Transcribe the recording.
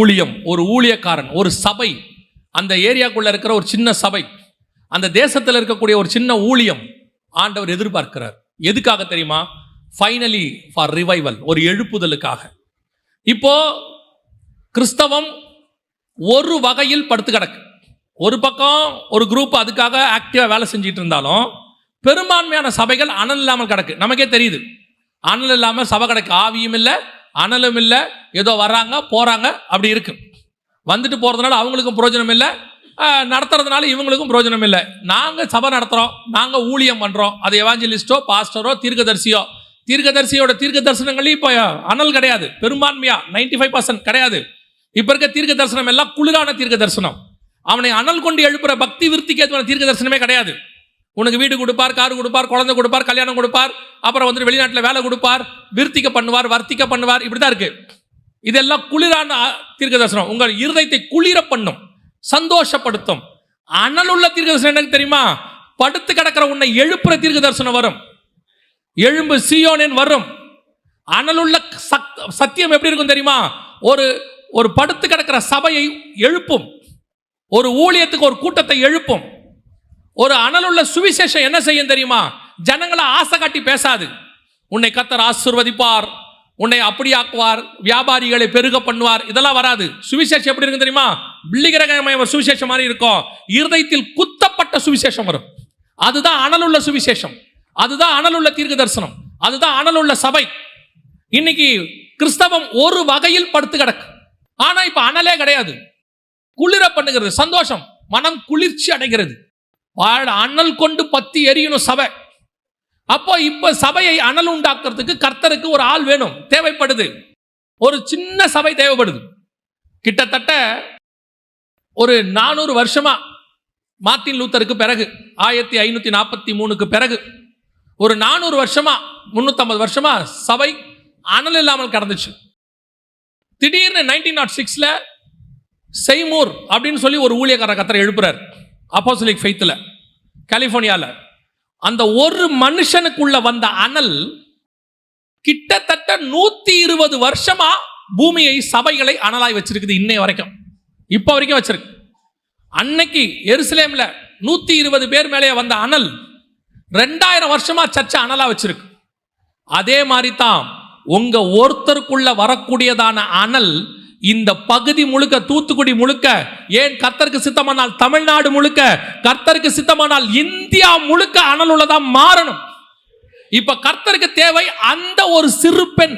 ஊழியம், ஒரு ஊழியக்காரன், ஒரு சபை, அந்த ஏரியாக்குள்ள இருக்கிற ஒரு சின்ன சபை, அந்த தேசத்தில் இருக்கக்கூடிய ஒரு சின்ன ஊழியம் ஆண்டவர் எதிர்பார்க்கிறார். எதுக்காக தெரியுமா? ஃபைனலி ஃபார் ரிவைவல், ஒரு எழுப்புதலுக்காக. இப்போ கிறிஸ்தவம் ஒரு வகையில் படுத்து கிடக்கு. ஒரு பக்கம் ஒரு குரூப் அதுக்காக ஆக்டிவா வேலை செஞ்சிட்டு இருந்தாலும் பெரும்பான்மையான சபைகள் அனல் இல்லாமல் கிடக்கு. நமக்கே தெரியுது, அனல் இல்லாமல் சபை கிடக்கு. ஆவியும் இல்லை, அனலும் இல்லை, ஏதோ வர்றாங்க போறாங்க அப்படி இருக்கு. வந்துட்டு போறதுனால அவங்களுக்கும் பிரயோஜனம் இல்லை, நடத்துறதுனால இவங்களுக்கும் பிரயோஜனம் இல்லை. நாங்கள் சபை நடத்துகிறோம், நாங்கள் ஊழியம் பண்ணுறோம், அது எவாஞ்சலிஸ்டோ பாஸ்டரோ தீர்க்கதரிசியோ, தீர்க்கதரிசியோட தீர்க்க தரிசனங்களையும் இப்போ அனல் கிடையாது. பெரும்பான்மையா 95% கிடையாது. இப்போ இருக்க தீர்க்க தரிசனம் எல்லாம் குளிரான தீர்க்க தரிசனம். அவனை அனல் கொண்டு எழுப்புற பக்தி விருத்திக்கு ஏற்ற தீர்க்க தரிசனமே கிடையாது. உனக்கு வீடு கொடுப்பார், கார் கொடுப்பார், குழந்தை கொடுப்பார், கல்யாணம் கொடுப்பார், அப்புறம் வந்துட்டு வெளிநாட்டில் வேலை கொடுப்பார், விருத்திக்க பண்ணுவார், வர்த்திக்க பண்ணுவார், இப்படிதான் இருக்கு. இதெல்லாம் குளிரான தீர்க்க தரிசனம். உங்கள் இருதயத்தை குளிர பண்ணும், சந்தோஷப்படுத்தும். அனல் உள்ள தீர்க்க தரிசனம் எனக்கு தெரியுமா? படுத்து கிடக்கிற உன்னை எழுப்புற தீர்க்க தரிசனம் வரும். எழும்பு சீயோனின் வரும். அனலுள்ள சத்தியம் எப்படி இருக்கும் தெரியுமா? ஒரு படுத்து கிடக்கிற சபையை எழுப்பும், ஒரு ஊழியத்துக்கு ஒரு கூட்டத்தை எழுப்பும். ஒரு அனலுள்ள சுவிசேஷம் என்ன செய்யும் தெரியுமா? ஜனங்களை ஆசை காட்டி பேசாது. உன்னை கர்த்தர் ஆசீர்வதிப்பார், உன்னை அப்படி ஆக்குவார், வியாபாரிகளை பெருக பண்ணுவார், இதெல்லாம் வராது. சுவிசேஷம் எப்படி இருக்கும் தெரியுமா? பிள்ளிகிரகமய சுவிசேஷம் மாதிரி இருக்கும். இருதயத்தில் குத்தப்பட்ட சுவிசேஷம் வரும். அதுதான் அனலுள்ள சுவிசேஷம், அதுதான் அனலுள்ள தீர்க்க தரிசனம், அதுதான் அனலுள்ள சபை. இன்னைக்கு கிறிஸ்தவம் ஒரு வகையில் படுத்து கிடக்கு. ஆனா இப்ப அனலே கிடையாது. குளிர பண்ணுகிறது, சந்தோஷம், மனம் குளிர்ச்சி அடைகிறது. அனல் கொண்டு பத்தி எரியணும் சபை. அப்போ இப்ப சபையை அனல் உண்டாக்குறதுக்கு கர்த்தருக்கு ஒரு ஆள் வேணும், தேவைப்படுது. ஒரு சின்ன சபை தேவைப்படுது. கிட்டத்தட்ட ஒரு 400 வருஷமா, மார்ட்டின் லூத்தருக்கு பிறகு 1543க்கு பிறகு ஒரு 400 வருஷமா 350 வருஷமா சபை அனல் இல்லாமல் கடந்துச்சு. திடீர்னு 1906ல செய்மூர் அப்படின்னு சொல்லி ஒரு ஊழியக்காரர் கர்த்தர் எழுப்புறார், அப்போஸ்தலிக் ஃபெய்த்ல, கலிபோர்னியால. அந்த ஒரு மனுஷனுக்குள்ள வந்த அனல் கிட்டத்தட்ட 120 வருஷமா பூமியை, சபைகளை அனலாய் வச்சிருக்குது. இன்னைய வரைக்கும், இப்போ வரைக்கும் வச்சிருக்கு. அன்னைக்கு எருசலேம்ல 120 பேர் மேலே வந்த அனல் 2000 வருஷமா சர்ச்சை அனலா வச்சிருக்கு. அதே மாதிரி தான் உங்க ஒருத்தருக்குள்ள வரக்கூடியதான அனல் இந்த பகுதி முழுக்க, தூத்துக்குடி முழுக்க, ஏன் கர்த்தருக்கு சித்தமானால் தமிழ்நாடு முழுக்க, கர்த்தருக்கு சித்தமானால் இந்தியா முழுக்க அனல் உள்ளதா மாறணும். இப்ப கர்த்தருக்கு தேவை அந்த ஒரு சிறு பெண்,